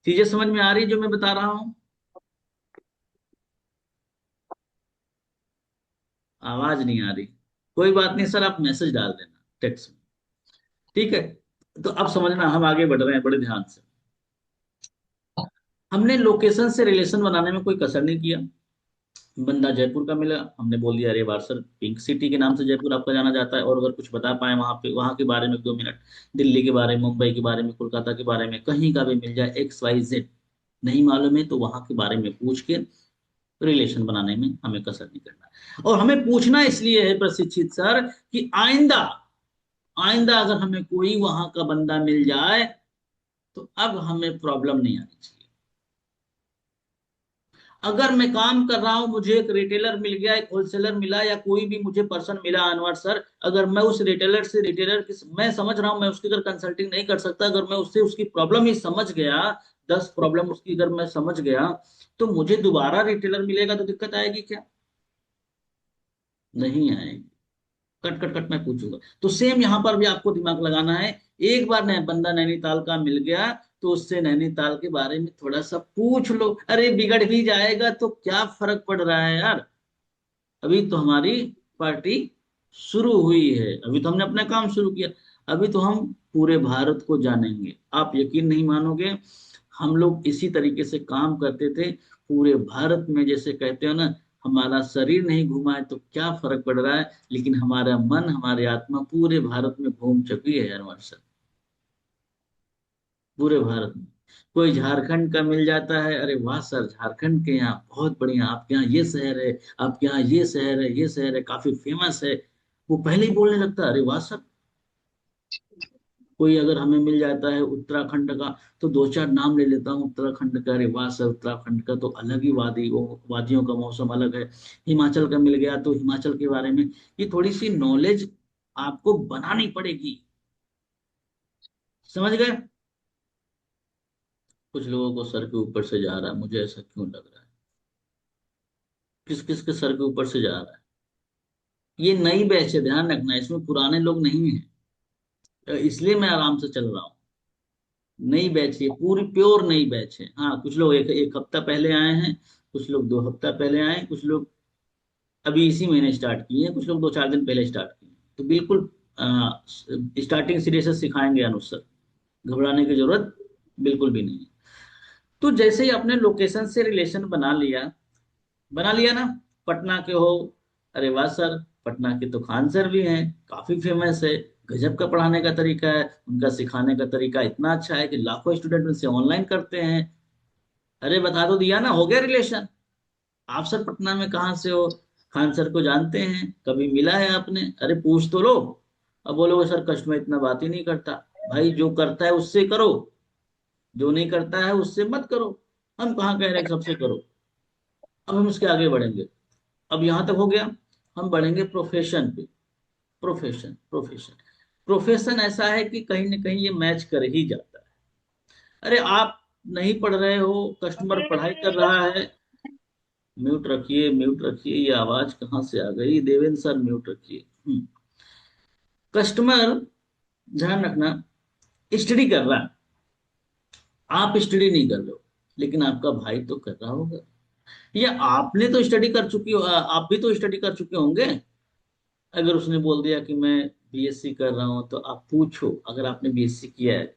चीजें समझ में आ रही जो मैं बता रहा हूँ? आवाज नहीं आ रही? कोई बात नहीं सर, आप मैसेज डाल देना टेक्स्ट में, ठीक है? तो अब समझना, हम आगे बढ़ रहे हैं बड़े ध्यान से। हमने लोकेशन से रिलेशन बनाने में कोई कसर नहीं किया। बंदा जयपुर का मिला, हमने बोल दिया अरे वाह सर, पिंक सिटी के नाम से जयपुर आपका जाना जाता है, और अगर कुछ बता पाए वहां पे, वहां के बारे में 2 मिनट, दिल्ली के बारे में, मुंबई के बारे में, कोलकाता के बारे में, कहीं का भी मिल जाए, XYZ नहीं मालूम है तो वहां के बारे में पूछ के रिलेशन बनाने में हमें कसर नहीं करना। और हमें पूछना इसलिए है प्रशिक्षित सर कि आइंदा, आइंदा अगर हमें कोई वहां का बंदा मिल जाए तो अब हमें प्रॉब्लम नहीं आनी चाहिए। अगर मैं काम कर रहा हूं, मुझे एक रिटेलर मिल गया, एक होलसेलर मिला, या कोई भी मुझे पर्सन मिला अनवर सर, अगर मैं उस रिटेलर की मैं समझ रहा हूं, मैं उसकी अगर कंसल्टिंग नहीं कर सकता, अगर मैं उससे उसकी प्रॉब्लम ही समझ गया, 10 प्रॉब्लम उसकी अगर मैं समझ गया, तो मुझे दोबारा रिटेलर मिलेगा तो दिक्कत आएगी क्या? नहीं आएगी। कट कट कट मैं पूछूंगा। तो सेम यहां पर भी आपको दिमाग लगाना है। एक बार बंदा नैनीताल का मिल गया तो उससे नैनीताल के बारे में थोड़ा सा पूछ लो। अरे बिगड़ भी जाएगा तो क्या फर्क पड़ रहा है यार, अभी तो हमारी पार्टी शुरू हुई है, अभी तो हमने अपना काम शुरू किया। अभी तो हम पूरे भारत को जानेंगे, आप यकीन नहीं मानोगे। हम लोग इसी तरीके से काम करते थे पूरे भारत में, जैसे कहते हो ना, हमारा शरीर नहीं घूमा है तो क्या फर्क पड़ रहा है, लेकिन हमारा मन, हमारी आत्मा पूरे भारत में घूम चुकी है यार हमारे साथ, पूरे भारत में। कोई झारखंड का मिल जाता है, अरे वाह सर झारखंड के यहाँ बहुत बढ़िया, आपके यहाँ ये शहर है, आपके यहाँ ये शहर है, ये शहर है काफी फेमस है, वो पहले ही बोलने लगता है अरे वाह सर। कोई अगर हमें मिल जाता है उत्तराखंड का, तो दो चार नाम ले लेता हूँ उत्तराखंड का, अरे वाह सर उत्तराखंड का तो अलग ही वादी, वो वादियों का मौसम अलग है। हिमाचल का मिल गया तो हिमाचल के बारे में, ये थोड़ी सी नॉलेज आपको बनानी पड़ेगी। समझ गए? कुछ लोगों को सर के ऊपर से जा रहा है, मुझे ऐसा क्यों लग रहा है? किस किस के सर के ऊपर से जा रहा है? ये नई बैच है, ध्यान रखना, इसमें पुराने लोग नहीं है, इसलिए मैं आराम से चल रहा हूँ। नई बैच है, पूरी प्योर नई बैच है। हाँ कुछ लोग एक एक हफ्ता पहले आए हैं, कुछ लोग 2 हफ्ता पहले आए हैं, कुछ लोग अभी इसी महीने स्टार्ट किए हैं, कुछ लोग 2 4 दिन पहले स्टार्ट किए हैं। तो बिल्कुल स्टार्टिंग सिरे से सिखाएंगे अनुज सर, घबराने की जरूरत बिल्कुल भी नहीं है। तो जैसे ही आपने लोकेशन से रिलेशन बना लिया ना, पटना के हो, अरे वाह सर पटना के तो खान सर भी हैं, काफी फेमस है, गजब का पढ़ाने का तरीका है, उनका सिखाने का तरीका इतना अच्छा है कि लाखों स्टूडेंट उनसे ऑनलाइन करते हैं। अरे बता तो दिया ना, हो गया रिलेशन। आप सर पटना में कहाँ से हो? खान सर को जानते हैं, कभी मिला है आपने? अरे पूछ तो लो। अब बोलोगे सर कस्टमर इतना बात ही नहीं करता। भाई जो करता है उससे करो, जो नहीं करता है उससे मत करो। हम कहाँ कह रहे हैं कि सबसे करो। अब हम इसके आगे बढ़ेंगे। अब यहां तक हो गया, हम बढ़ेंगे प्रोफेशन पे। प्रोफेशन प्रोफेशन ऐसा है कि कहीं ना कहीं ये मैच कर ही जाता है। अरे आप नहीं पढ़ रहे हो, कस्टमर पढ़ाई कर रहा है। म्यूट रखिए, ये आवाज कहाँ से आ गई? देवेंद्र सर म्यूट रखिए। कस्टमर, ध्यान रखना, स्टडी कर रहा है, आप स्टडी नहीं कर रहे हो, लेकिन आपका भाई तो कर रहा होगा, या आपने तो स्टडी कर चुकी हो, आप भी तो स्टडी कर चुके होंगे। अगर उसने बोल दिया कि मैं बीएससी कर रहा हूं, तो आप पूछो अगर आपने बीएससी किया है।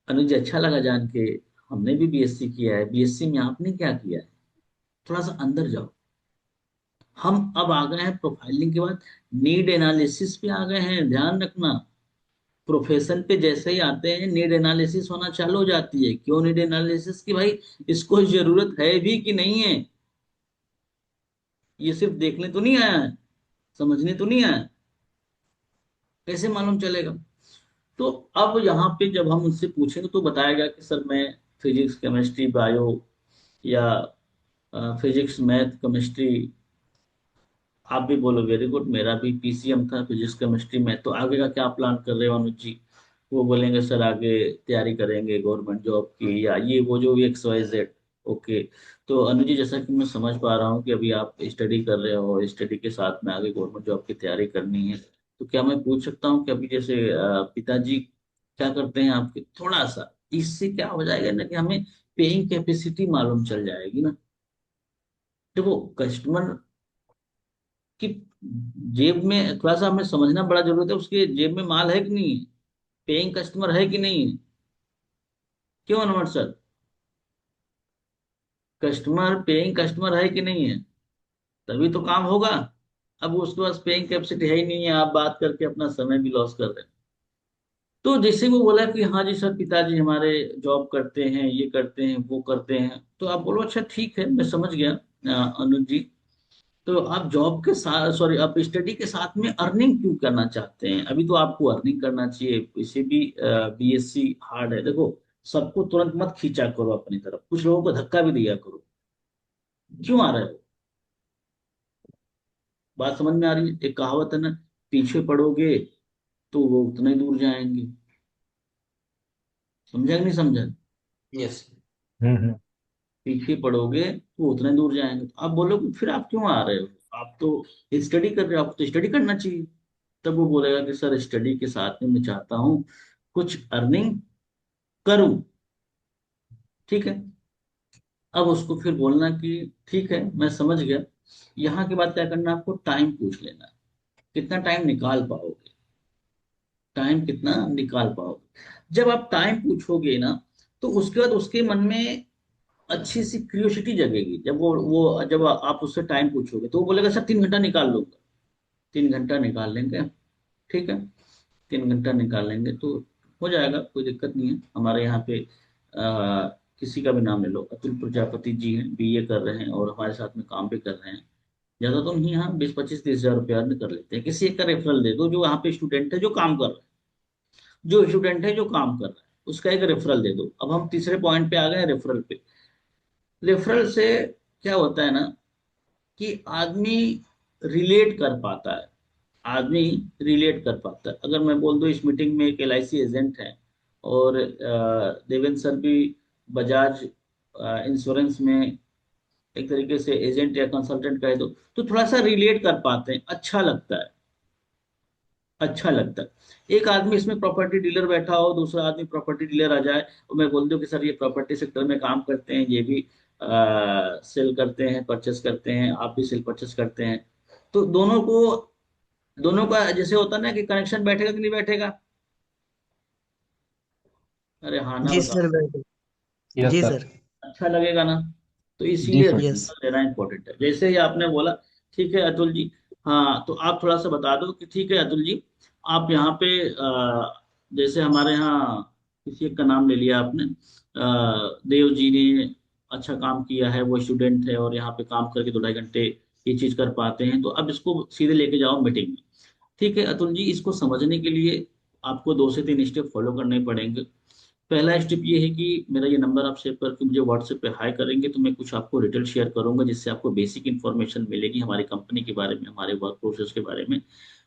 अनुज जी अच्छा लगा जान के, हमने भी बीएससी किया है, बीएससी में आपने क्या किया है? थोड़ा सा अंदर जाओ। हम अब आ गए हैं प्रोफाइलिंग के बाद नीड एनालिसिस पे आ गए हैं, ध्यान रखना। प्रोफेशन पे जैसे ही आते हैं नीड एनालिसिस होना चालू हो जाती है। क्यों नीड एनालिसिस? की भाई इसको जरूरत है भी कि नहीं है। ये सिर्फ देखने तो नहीं आया है, समझने तो नहीं आया, कैसे मालूम चलेगा? तो अब यहाँ पे जब हम उनसे पूछेंगे तो बताएगा कि सर मैं फिजिक्स केमिस्ट्री बायो, या फिजिक्स मैथ केमिस्ट्री। आप भी बोलो वेरी गुड, मेरा भी पीसीएम था फिजिक्स केमिस्ट्री में। तो आगे का क्या प्लान कर रहे हो अनुज जी? वो बोलेंगे सर आगे तैयारी करेंगे गवर्नमेंट जॉब की, या ये वो जो एक्स वाई जेड। ओके। तो अनुज जी जैसा कि मैं समझ पा रहा हूँ कि अभी आप स्टडी कर रहे हो, स्टडी के साथ में आगे गवर्नमेंट जॉब की तैयारी करनी है, तो क्या मैं पूछ सकता हूँ कि अभी जैसे पिताजी क्या करते हैं आपके? थोड़ा सा इससे क्या हो जाएगा ना कि हमें पेइंग कैपेसिटी मालूम चल जाएगी ना। देखो कस्टमर कि जेब में थोड़ा सा हमें समझना बड़ा जरूरत है, उसके जेब में माल है कि नहीं है, पेइंग कस्टमर है कि नहीं है। क्यों Anwar sir? Customer paying customer है कि नहीं है, तभी तो काम होगा। अब उसके पास पेइंग कैपेसिटी है ही नहीं है, आप बात करके अपना समय भी लॉस कर रहे हैं। तो जैसे वो बोला कि हाँ जी सर पिताजी हमारे जॉब करते हैं, ये करते हैं, वो करते हैं, तो आप बोलो अच्छा ठीक है मैं समझ गया अनुज जी। तो आप जॉब के साथ, सॉरी आप स्टडी के साथ में अर्निंग क्यों करना चाहते हैं? अभी तो आपको अर्निंग करना चाहिए, इसे भी बीएससी हार्ड है। देखो सबको तुरंत मत खींचा करो अपनी तरफ, कुछ लोगों को धक्का भी दिया करो। क्यों आ रहे हो? बात समझ में आ रही है? एक कहावत है ना, पीछे पड़ोगे तो वो उतने दूर जाएंगे। समझा कि नहीं समझा? यस। हम्म। पीछे पड़ोगे तो उतने दूर जाएंगे। तो आप बोलोगे फिर आप क्यों आ रहे हो, आप तो स्टडी कर रहे हो, आपको तो स्टडी करना चाहिए। तब वो बोलेगा कि सर स्टडी के साथ में मैं चाहता हूँ कुछ अर्निंग करूं। ठीक है। अब उसको फिर बोलना कि ठीक है मैं समझ गया। यहाँ के बाद क्या करना, आपको टाइम पूछ लेना है, कितना टाइम निकाल पाओगे, टाइम कितना निकाल पाओगे। जब आप टाइम पूछोगे ना, तो उसके बाद उसके मन में अच्छी सी क्यूरियोसिटी जगेगी। जब वो जब आप उससे टाइम पूछोगे तो वो बोलेगा सर 3 घंटा निकाल लूंगा। 3 घंटा निकाल लेंगे, ठीक है, 3 घंटा निकाल लेंगे तो हो जाएगा, कोई दिक्कत नहीं है। हमारे यहाँ पे किसी का भी नाम ले लो, अतुल प्रजापति जी हैं, बीए कर रहे हैं और हमारे साथ में काम भी कर रहे हैं। ज्यादा तो नहीं, हाँ 20-25-30 हजार रुपया अर्न कर लेते हैं। किसी एक का रेफरल दे दो जो वहाँ पे स्टूडेंट है जो काम कर रहा है, जो स्टूडेंट है जो काम कर रहा है उसका एक रेफरल दे दो। अब हम तीसरे पॉइंट पे आ गए, रेफरल पे। रेफरल से क्या होता है ना कि आदमी रिलेट कर पाता है, आदमी रिलेट कर पाता है। अगर मैं बोल दूं इस मीटिंग में एक LIC एजेंट है और देवेंद्र सर भी बजाज इंश्योरेंस में एक तरीके से एजेंट या कंसल्टेंट कह दो, तो थोड़ा सा रिलेट कर पाते हैं, अच्छा लगता है, अच्छा लगता है। एक आदमी इसमें प्रॉपर्टी डीलर बैठा हो, दूसरा आदमी प्रॉपर्टी डीलर आ जाए और मैं बोल दूं कि सर ये प्रॉपर्टी सेक्टर में काम करते हैं, ये भी सेल करते हैं, परचेस करते हैं, आप भी सेल परचेस करते हैं, तो दोनों का जैसे होता है ना कि कनेक्शन बैठेगा कि नहीं बैठेगा। अरे हाँ ना जी बताओ, सर, बिल्कुल। यस जी सर। सर। अच्छा लगेगा ना। तो जी इसीलिए सर। यस। रेफरल देना इंपॉर्टेंट है। जैसे ही आपने बोला, ठीक है अतुल जी, हाँ तो आप थोड़ा सा बता दो कि ठीक है अतुल जी, आप यहाँ पे जैसे हमारे यहाँ किसी एक का नाम ले लिया आपने, देव जी ने अच्छा काम किया है, वो स्टूडेंट है और यहाँ पे काम करके 2-2.5 घंटे ये चीज कर पाते हैं, तो अब इसको सीधे लेके जाओ मीटिंग में। ठीक है अतुल जी, इसको समझने के लिए आपको 2 से 3 स्टेप फॉलो करने पड़ेंगे। पहला स्टेप ये है कि मेरा ये नंबर आप सेव करके मुझे व्हाट्सएप पे हाई करेंगे, तो मैं कुछ आपको डिटेल शेयर करूंगा जिससे आपको बेसिक इन्फॉर्मेशन मिलेगी हमारी कंपनी के बारे में, हमारे वर्क प्रोसेस के बारे में।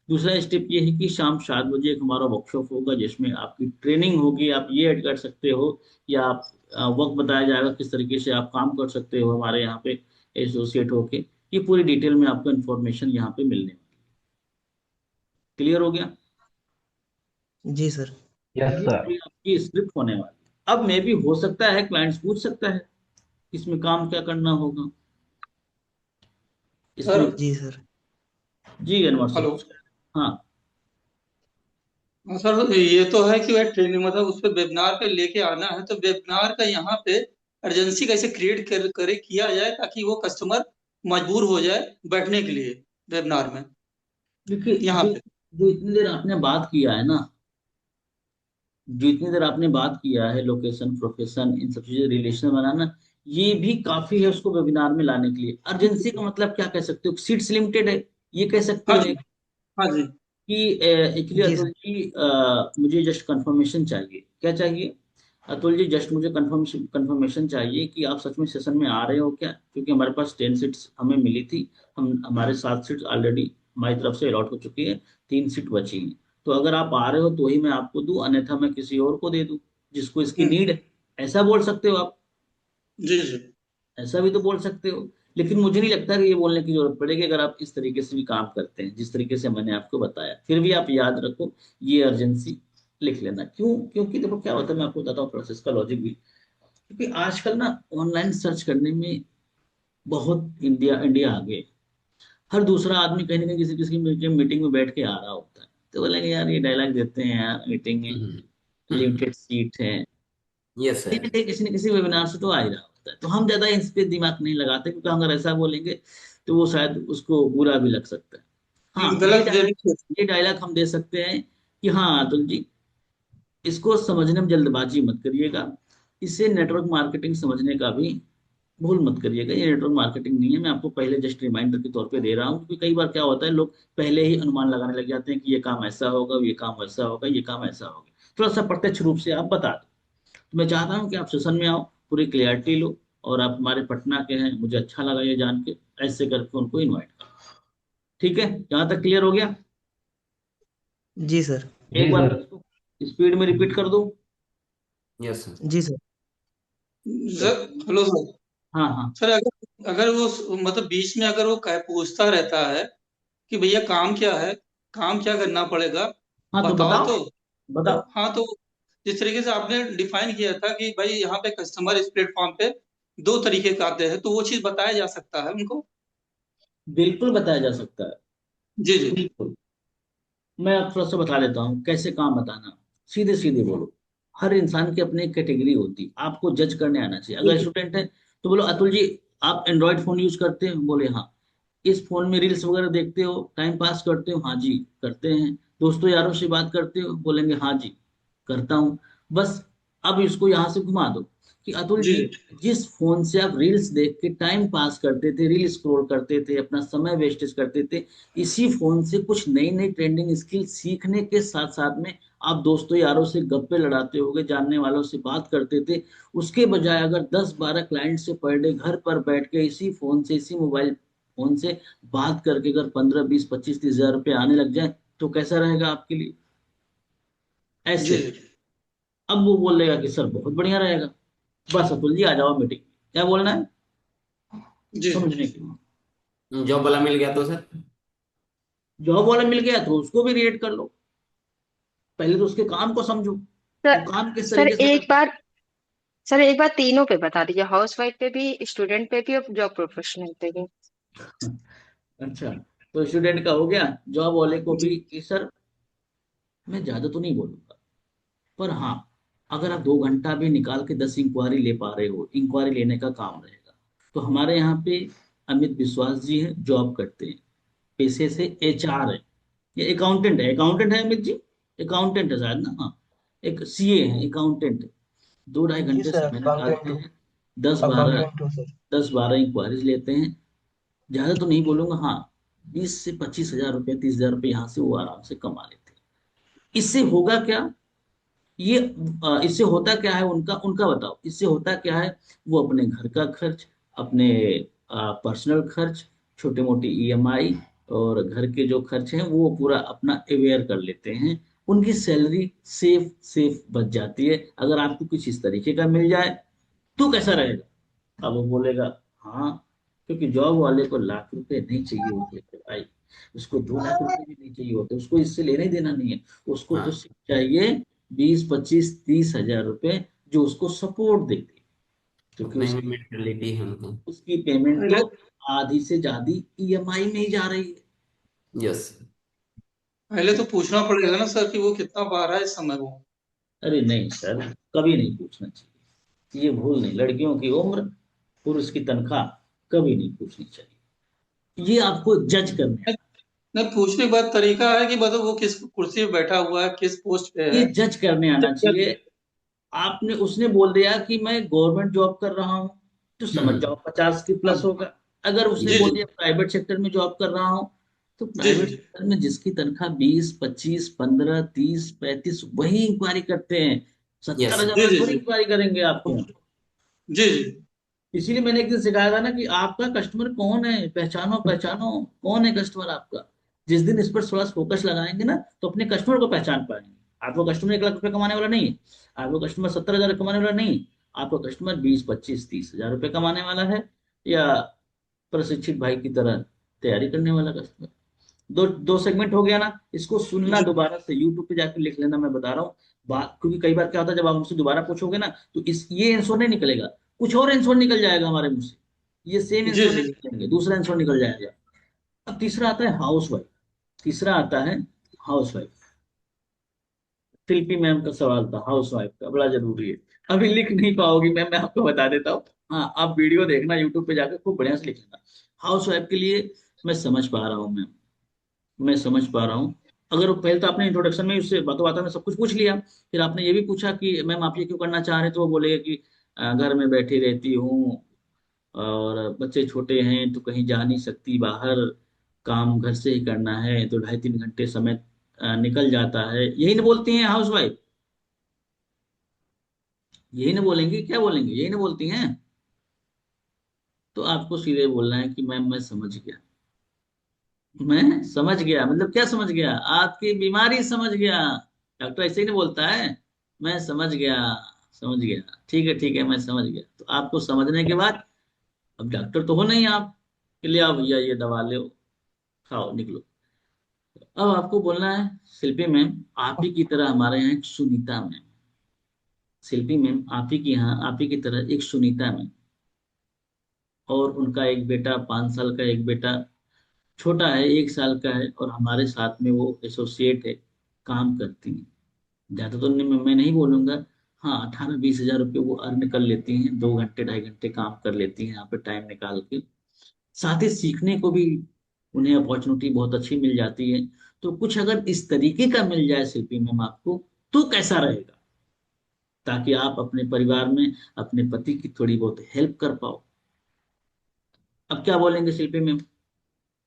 दूसरा स्टेप ये है कि शाम 7 बजे एक हमारा वर्कशॉप होगा जिसमें आपकी ट्रेनिंग होगी। आप ये ऐड कर सकते हो या आप वक्त बताया जाएगा किस तरीके से आप काम कर सकते हो हमारे यहाँ पे एसोसिएट होके। ये पूरी डिटेल में आपको इन्फॉर्मेशन यहाँ पे मिलने वाली। क्लियर हो गया। जी सर। यस ये सर। पूरी आपकी स्क्रिप्ट होने वाली है। अब मे भी हो सकता है क्लाइंट्स पूछ सकता है इसमें काम क्या करना होगा सर। इसमें। जी सर। जी अनवर सर हेलो। कुछ कह रहे हैं? हाँ हाँ सर, ये तो है कि वह ट्रेनिंग मतलब उस पर वेबिनार पे लेके आना है, तो वेबिनार का यहाँ पे अर्जेंसी कैसे क्रिएट करे किया जाए ताकि वो कस्टमर मजबूर हो जाए बैठने के लिए वेबिनार में देखिए, यहाँ जो पे। जो इतनी देर आपने बात किया है ना, जो इतनी देर आपने बात किया है, लोकेशन प्रोफेशन इन सब चीजें रिलेशन बनाना, ये भी काफी है उसको वेबिनार में लाने के लिए। अर्जेंसी का मतलब क्या कह सकते हो, सीट्स लिमिटेड है, ये कह सकते हाँ हो जी। हाँ जी। कि एक्चुअली जी अतुल सर। जी मुझे जस्ट कंफर्मेशन चाहिए। क्या चाहिए अतुल जी? जस्ट मुझे कंफर्मेशन चाहिए कि आप सच में सेशन में आ रहे हो क्या, क्योंकि हमारे पास 10 सीट्स हमें मिली थी, हम हमारे 7 सीट्स ऑलरेडी हमारी तरफ से अलॉट हो चुकी है, 3 सीट बची हैं। तो अगर आप आ रहे हो तो ही मैं आपको दूं, अन्यथा मैं किसी और को दे दूं जिसको इसकी हम्म। नीड है। ऐसा बोल सकते हो आप, जी जी। ऐसा भी तो बोल सकते हो। लेकिन मुझे नहीं लगता कि ये बोलने की जरूरत पड़ेगी अगर आप इस तरीके से भी काम करते हैं जिस तरीके से मैंने आपको बताया। फिर भी आप याद रखो, ये अर्जेंसी लिख लेना। क्यों? क्योंकि देखो क्या होता है, मैं आपको बताता हूँ प्रोसेस का लॉजिक भी। क्योंकि आजकल ना ऑनलाइन सर्च करने में बहुत इंडिया इंडिया आगे है। हर दूसरा आदमी कहीं ना कहीं किसी किसी मीटिंग में बैठ के आ रहा होता है, तो बोलेंगे यार ये डायलॉग देते हैं यार, मीटिंग में लिमिटेड सीट है, यस कहीं सर। ना कहीं किसी न किसी वेबिनार से तो आ ही रहा होता है। तो हम ज्यादा इस पे दिमाग नहीं लगाते, क्योंकि हम अगर ऐसा बोलेंगे तो वो शायद उसको बुरा भी लग सकता है। हाँ गलत वे भी सोच। ये डायलॉग हम दे सकते हैं कि हाँ अतुल जी, इसको समझने में जल्दबाजी मत करिएगा, इसे नेटवर्क मार्केटिंग समझने का भी भूल मत करिएगा। ये नेटवर्क मार्केटिंग नहीं है, मैं आपको पहले जस्ट रिमाइंडर के तौर पे दे रहा हूँ। क्योंकि कई बार क्या होता है, लोग पहले ही अनुमान लगाने लग जाते हैं कि ये काम ऐसा होगा, ये काम वैसा होगा, ये काम ऐसा होगा। थोड़ा सा प्रत्यक्ष रूप से आप बता दो। तो मैं चाहता हूँ कि आप सेशन में आओ, पूरी क्लियरिटी लो, और आप हमारे पटना के हैं, मुझे अच्छा लगा ये जान के, ऐसे करके उनको इनवाइट करो। ठीक है, यहाँ तक क्लियर हो गया। जी सर। एक जी बार सर। मैं इसको स्पीड में रिपीट कर दूं। Yes sir. जी सर। सर। Hello sir. हाँ हाँ सर, अगर अगर वो मतलब बीच में अगर वो कह पूछता रहता है कि भैया काम क्या है, काम क्या करना पड़ेगा, हाँ, तो बताओ बताओ, तो बताओ। हाँ, तो जिस तरीके से आपने डिफाइन किया था कि भाई यहाँ पे कस्टमर इस प्लेटफॉर्म पे दो तरीके का आते हैं, तो वो चीज बताया जा सकता है उनको। बिल्कुल बताया जा सकता है, जी जी। बिल्कुल। मैं आप थोड़ा सा बता देता हूँ कैसे काम बताना। सीधे सीधे बोलो। हर इंसान की अपनी एक कैटेगरी होती है, आपको जज करने आना चाहिए। अगर जी स्टूडेंट है तो बोलो अतुल जी, आप एंड्रॉइड फोन यूज करते हो? बोले हाँ। इस फोन में रील्स वगैरह देखते हो, टाइम पास करते हो? हाँ जी करते हैं। दोस्तों यारों से बात करते हो? बोलेंगे हाँ जी करता हूँ। बस अब इसको यहाँ से घुमा दो, कि अतुल जी जी, जिस फोन से आप रील्स देख के टाइम पास करते थे, रील स्क्रॉल करते थे, अपना समय वेस्टेज करते थे, इसी फोन से कुछ नई नई ट्रेंडिंग स्किल सीखने के साथ साथ में आप दोस्तों यारों से गप्पे लड़ाते होगे, जानने वालों से बात करते थे। उसके बजाय अगर 10-12 क्लाइंट से पर डे घर पर बैठ के इसी फोन से, इसी मोबाइल फोन से बात करके अगर 15, 20, 25, 30 हजार रुपये आने लग जाए, तो कैसा रहेगा आपके लिए? जी ऐसे अब वो बोलेगा कि सर बहुत बढ़िया रहेगा। बस अतुल जी आ जाओ मीटिंग, क्या बोलना है जी समझने के लिए। जॉब वाला मिल गया तो सर? जॉब वाला मिल गया तो उसको भी रेट कर लो, पहले तो उसके काम को समझो, वो सर काम किस सर तरीके से एक करता बार सर एक बार तीनों पे बता दीजिए, हाउस वाइफ पे भी, स्टूडेंट पे भी और जॉब प्रोफेशनल पे भी। है। अच्छा, तो स्टूडेंट का हो गया, जॉब वाले को जी भी कि सर मैं ज्यादा तो नहीं बोलूंगा, पर हाँ, अगर आप 2 घंटा भी निकाल के 10 इंक्वायरी ले पा रहे हो, इंक्वायरी लेने का काम रहेगा। तो हमारे यहाँ पे अमित विश्वास जी हैं, जॉब करते हैं, पेशे से एचआर है, ये अकाउंटेंट है, अकाउंटेंट है अमित जी, अकाउंटेंट है शायद ना, हाँ, एक सीए है, अकाउंटेंट है। 2-2.5 जी घंटे सर, समय अकाउंटेंट निकालते हूँ। हैं, 10-12, अकाउंटेंट हूँ सर। 10-12 इंक्वायरीज लेते हैं। ज्यादा तो नहीं बोलूंगा, हाँ, 20 से 25 हजार रुपये, 30 हजार रुपये यहाँ से वो आराम से कमा लेते हैं। इससे होगा क्या? ये इससे होता क्या है, उनका उनका बताओ, इससे होता क्या है? वो अपने घर का खर्च, अपने पर्सनल खर्च, छोटे मोटे ईएमआई और घर के जो खर्च हैं वो पूरा अपना अवेयर कर लेते हैं। उनकी सैलरी सेफ सेफ बच जाती है। अगर आपको कुछ इस तरीके का मिल जाए तो कैसा रहेगा? अब वो बोलेगा हाँ, क्योंकि जॉब वाले को लाख रुपए नहीं चाहिए होते थे भाई, उसको 2 लाख रुपए भी नहीं चाहिए होते, उसको इससे लेने देना नहीं है। उसको तो हाँ, सिर्फ चाहिए 20, 25, 30 हजार रुपए, जो उसको सपोर्ट देते, क्योंकि उतने में उसकी मेंटेलिटी है उनकी। उसकी पेमेंट पहले तो आधी से ज्यादा ईएमआई में ही जा रही है। यस। पहले तो पूछना पड़ेगा ना सर कि वो कितना पा रहा है इस समय वो। अरे नहीं सर, कभी नहीं पूछना चाहिए, ये भूल नहीं, लड़कियों की उम्र, पुरुष की तनख्वाह कभी नहीं पूछनी चाहिए। ये आपको जज करने नहीं नहीं, पूछने के बाद तरीका है कि मतलब वो किस कुर्सी पे बैठा हुआ है, किस पोस्ट पे ये है। जज करने आना चाहिए। आपने उसने बोल दिया कि मैं गवर्नमेंट जॉब कर रहा हूँ, तो समझ हम्म। जाओ 50 के हाँ प्लस होगा। अगर उसने जी बोल जी दिया प्राइवेट सेक्टर में जॉब कर रहा हूँ, तो जी प्राइवेट जी सेक्टर में जिसकी तनख्वाह 20, 25, 15, 30, 35 वही इंक्वायरी करते हैं। सत्तर यस। हजार जी वाले जी थोड़ी जी इंक्वायरी करेंगे आपके यहाँ। जी जी इसीलिए मैंने एक दिन सिखाया था ना कि आपका कस्टमर कौन है, पहचानो पहचानो, कौन है कस्टमर आपका। जिस दिन इस पर थोड़ा फोकस लगाएंगे ना, तो अपने कस्टमर को पहचान पाएंगे। आपका कस्टमर 1 लाख रुपए कमाने वाला नहीं है, आपका कस्टमर 70 हजार कमाने वाला नहीं है, आपका कस्टमर 20, 25, 30 हजार रुपए कमाने वाला है, या प्रशिक्षित भाई की तरह तैयारी करने वाला कस्टमर। दो दो सेगमेंट हो गया ना, इसको सुनना जी दोबारा से यूट्यूब पे जाकर लिख लेना, मैं बता रहा हूँ बात, क्योंकि कई बार क्या होता है जब आप हमसे दोबारा पूछोगे ना, तो इस ये आंसर नहीं निकलेगा, कुछ और आंसर निकल जाएगा हमारे मुंह से, ये सेम जी आंसर नहीं जी निकलेंगे, दूसरा आंसर निकल जाएगा। अब तीसरा आता है हाउस वाइफ, तीसरा आता है हाउस वाइफ। शिल्पी मैम का सवाल था हाउस वाइफ का, बड़ा जरूरी है। अभी लिख नहीं पाओगी मैम, मैं आपको बता देता हूँ, हाँ आप वीडियो देखना यूट्यूब पे जाकर, खूब बढ़िया से लिख लेना हाउस वाइफ के लिए। मैं समझ पा रहा हूँ मैम, मैं समझ पा रहा हूँ। अगर वो पहले तो आपने इंट्रोडक्शन में उससे बातों बातों में सब कुछ पूछ लिया, फिर आपने ये भी पूछा कि मैम आप ये क्यों करना चाह रहे हैं, तो वो बोलेगा कि घर में बैठी रहती हूँ और बच्चे छोटे हैं तो कहीं जा नहीं सकती बाहर, काम घर से ही करना है, तो 2.5-3 घंटे समय निकल जाता है, यही ना बोलती हैं हाउस वाइफ? यही ना बोलेंगी, क्या बोलेंगे, यही ना बोलती हैं? तो आपको सीधे बोलना है कि मैम मैं समझ गया, मैं समझ गया, मतलब क्या समझ गया? आपकी बीमारी समझ गया। डॉक्टर ऐसे ही नहीं बोलता है, मैं समझ गया, समझ गया, ठीक है मैं समझ गया। तो आपको समझने के बाद, अब डॉक्टर तो हो नहीं आप, कि ले आओ भैया ये दवा ले, खाओ निकलो। अब आपको बोलना है शिल्पी मैम, आप ही की तरह हमारे यहाँ एक सुनीता मैम, शिल्पी मैम आप ही की यहाँ आप ही की तरह एक सुनीता मैम, और उनका एक बेटा, 5 साल का एक बेटा, छोटा है, 1 साल का है, और हमारे साथ में वो एसोसिएट है, काम करती हैं। ज्यादा तो नहीं, मैं नहीं बोलूंगा, हाँ 18-20 हजार रुपये वो अर्न कर लेती हैं, 2 घंटे 2.5 घंटे काम कर लेती हैं यहाँ पे टाइम निकाल के। साथ ही सीखने को भी उन्हें अपॉर्चुनिटी बहुत अच्छी मिल जाती है। तो कुछ अगर इस तरीके का मिल जाए शिल्पी मैम आपको, तो कैसा रहेगा? ताकि आप अपने परिवार में अपने पति की थोड़ी बहुत हेल्प कर पाओ। अब क्या बोलेंगे शिल्पी मैम,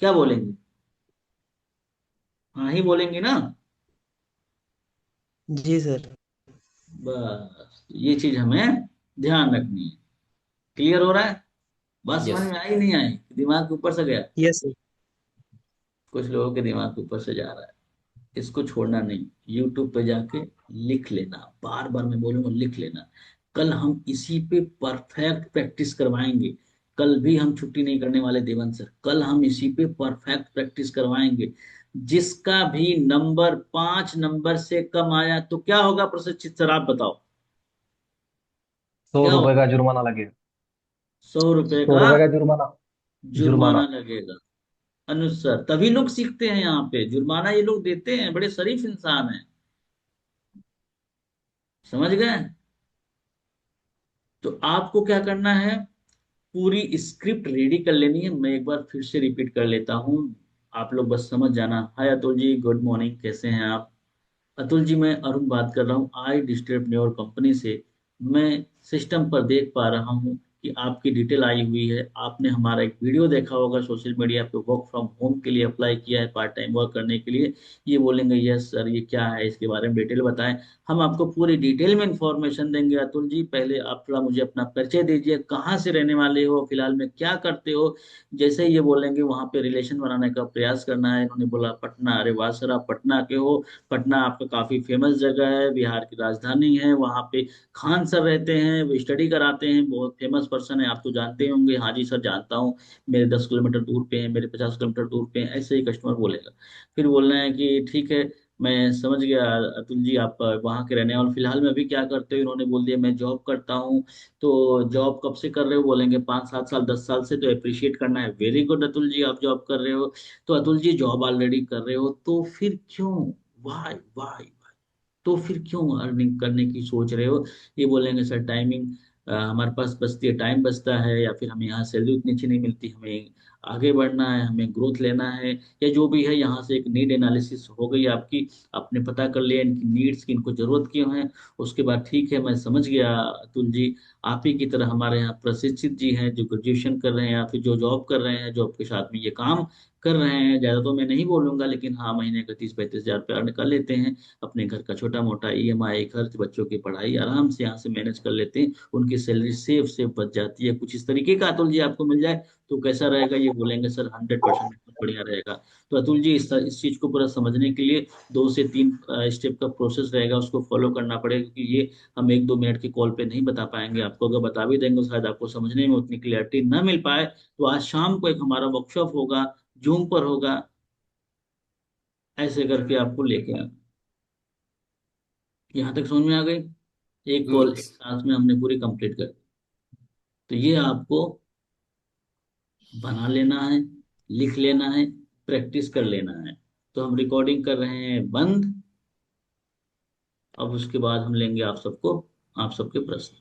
क्या बोलेंगे? हाँ ही बोलेंगे ना? जी सर। बस ये चीज हमें ध्यान रखनी है। क्लियर हो रहा है? बात समझ यस। में आई नहीं आई? दिमाग के ऊपर से गया? Yes sir. कुछ लोगों के दिमाग के ऊपर से जा रहा है। इसको छोड़ना नहीं, यूट्यूब पे जाके लिख लेना, बार बार मैं बोलूंगा लिख लेना। कल हम इसी पे परफेक्ट प्रैक्टिस करवाएंगे। कल भी हम छुट्टी नहीं करने वाले देवंत सर, कल हम इसी पे परफेक्ट प्रैक्टिस करवाएंगे। जिसका भी नंबर 5 नंबर से कम आया तो क्या होगा प्रशिक्षित सर, आप बताओ? सौ क्या रुपए होगा? का जुर्माना लगेगा। 100 रुपए 100 का रुपए का जुर्माना। जुर्माना जुर्माना। लगेगा। अनुज सर, तभी लोग सीखते हैं यहाँ पे, जुर्माना ये लोग देते हैं, बड़े शरीफ इंसान हैं। समझ गए? तो आपको क्या करना है, पूरी स्क्रिप्ट रेडी कर लेनी है। मैं एक बार फिर से रिपीट कर लेता हूँ, आप लोग बस समझ जाना। हाय अतुल जी, गुड मॉर्निंग, कैसे हैं आप? अतुल जी, मैं अरुण बात कर रहा हूँ आई डिस्टर्ब योर कंपनी से। मैं सिस्टम पर देख पा रहा हूँ कि आपकी डिटेल आई हुई है। आपने हमारा एक वीडियो देखा होगा सोशल मीडिया पे, वर्क फ्रॉम होम के लिए अप्लाई किया है, पार्ट टाइम वर्क करने के लिए। ये बोलेंगे यस सर, ये क्या है, इसके बारे में डिटेल बताएं। हम आपको पूरी डिटेल में इंफॉर्मेशन देंगे। अतुल जी, पहले आप थोड़ा मुझे अपना परिचय दीजिए, कहाँ से रहने वाले हो, फिलहाल में क्या करते हो? जैसे ही ये बोलेंगे वहां पे रिलेशन बनाने का प्रयास करना है। इन्होंने बोला पटना, अरे वाह सर, आप पटना के हो। पटना आपका काफी फेमस जगह है, बिहार की राजधानी है। वहाँ पे खान सर रहते हैं, वो स्टडी कराते हैं, बहुत फेमस पर्सन है, आप तो जानते होंगे। हाँ जी सर, जानता हूँ, मेरे 10 किलोमीटर दूर पे हैं, मेरे 50 किलोमीटर दूर पे हैं, ऐसे ही कस्टमर बोलेगा। फिर बोलना है कि ठीक है, मैं समझ गया अतुल जी, आप वहाँ के रहने वाले, फिलहाल में अभी क्या करते हो? इन्होंने बोल दिया मैं जॉब करता हूँ। तो जॉब कब से कर रहे हो? बोलेंगे 5 7 साल 10 साल से। तो अप्रिशिएट करना है, वेरी गुड अतुल जी, आप जॉब कर रहे हो। तो अतुल जी जॉब ऑलरेडी कर रहे हो, तो फिर क्यों, वाई वाई, तो फिर क्यों अर्निंग करने की सोच रहे हो? ये बोलेंगे सर टाइमिंग हमारे पास बचती है, टाइम बचता है, या फिर हमें यहाँ सैलरी उतनी अच्छी नहीं मिलती, हमें आगे बढ़ना है, हमें ग्रोथ लेना है, या जो भी है। यहाँ से एक नीड एनालिसिस हो गई आपकी, आपने पता कर लिया इनकी नीड्स की, इनको जरूरत क्यों है। उसके बाद ठीक है, मैं समझ गया अतुल जी, आप ही की तरह हमारे यहाँ प्रशिक्षित जी हैं जो ग्रेजुएशन कर रहे हैं, या फिर जो जॉब कर रहे हैं, जो आपके साथ में ये काम कर रहे हैं। ज्यादा तो मैं नहीं बोलूंगा, लेकिन हाँ, महीने का 30 35 हजार रुपये अर्न कर लेते हैं। अपने घर का छोटा मोटा ईएमआई खर्च, बच्चों की पढ़ाई आराम से यहाँ से मैनेज कर लेते हैं। उनकी सैलरी सेफ सेफ बच जाती है। कुछ इस तरीके का अतुल जी आपको मिल जाए तो कैसा रहेगा? ये बोलेंगे सर 100% बहुत बढ़िया रहेगा। तो अतुल जी, इस चीज को पूरा समझने के लिए 2 से 3 स्टेप का प्रोसेस रहेगा, उसको फॉलो करना पड़ेगा, क्योंकि ये हम 1 2 मिनट के कॉल पे नहीं बता पाएंगे आपको। अगर बता भी देंगे शायद आपको समझने में उतनी क्लियरिटी ना मिल पाए। तो आज शाम को एक हमारा वर्कशॉप होगा, जूम पर होगा, ऐसे करके आपको लेके आना। यहाँ तक समझ में आ गई? एक कॉल यस। एक सांस में हमने पूरी कंप्लीट कर दी। तो ये आपको बना लेना है, लिख लेना है, प्रैक्टिस कर लेना है। तो हम रिकॉर्डिंग कर रहे हैं बंद। अब उसके बाद हम लेंगे आप सबको, आप सबके प्रश्न।